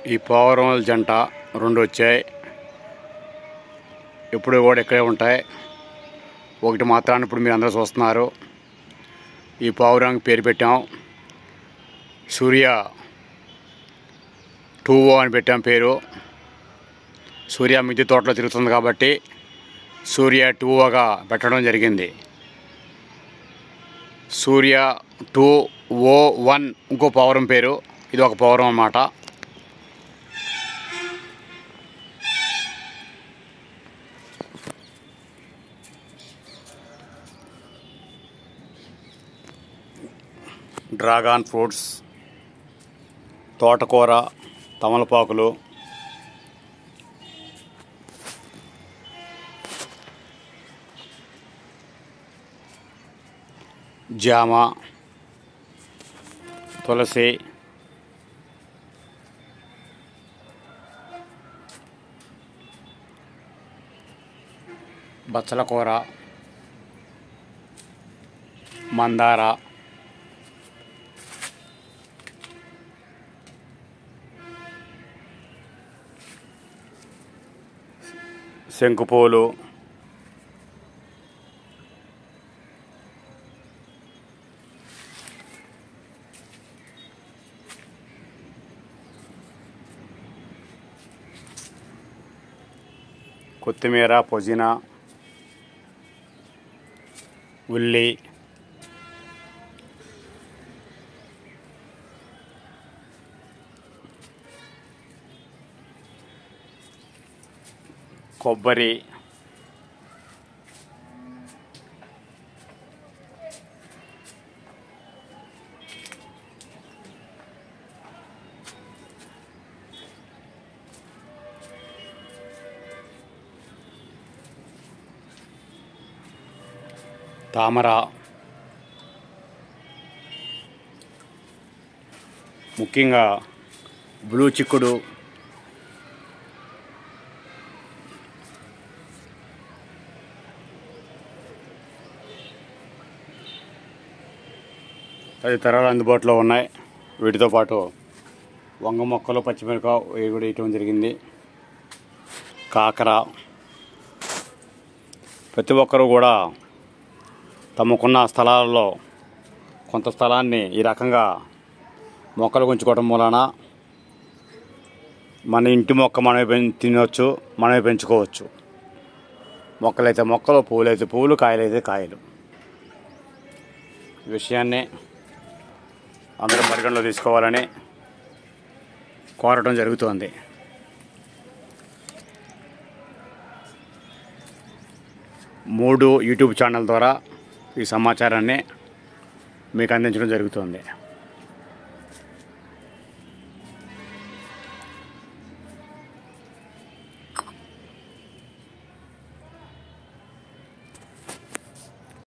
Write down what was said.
ఈ పావురముల జంట రెండు వచ్చాయి. ఎప్పుడు కూడా ఇక్కడే ఉంటాయి. ఒకటి మాత్రాన్ని ఇప్పుడు మీరు అందరూ చూస్తున్నారు. ఈ పావురానికి పేరు పెట్టాం, సూర్య 2O అని పెట్టాం పేరు. సూర్య మిద్దె తోటలో తిరుగుతుంది కాబట్టి సూర్య 2Oగా పెట్టడం జరిగింది. సూర్య 2O1 ఇంకో పావురం పేరు. ఇది ఒక పావురం అన్నమాట. డ్రాగన్ ఫ్రూట్స్, తోటకూర, తమలపాకులు, జామ, తులసి, బచ్చల కూర, మందార, శంకుపూలు, కొత్తిమీర, పుదీనా, ఉల్లి, కొబ్బరి, తామర, ముఖ్యంగా బ్లూ చిక్కుడు, తదితరాలు అందుబాటులో ఉన్నాయి. వీటితో పాటు వంగ మొక్కలు, పచ్చిమిరపకాయ కూడా వేయటం జరిగింది. కాకర. ప్రతి ఒక్కరూ కూడా తమకున్న స్థలాలలో కొంత స్థలాన్ని ఈ రకంగా మొక్కలు ఉంచుకోవడం మూలన మన ఇంటి మొక్క మనమే తినవచ్చు, మనమే పెంచుకోవచ్చు. మొక్కలైతే మొక్కలు, పువ్వులైతే పువ్వులు, కాయలైతే కాయలు. ఈ విషయాన్ని అందరూ పరిగణలో తీసుకోవాలని కోరటం జరుగుతోంది. మూడు యూట్యూబ్ ఛానల్ ద్వారా ఈ సమాచారాన్ని మీకు అందించడం జరుగుతుంది.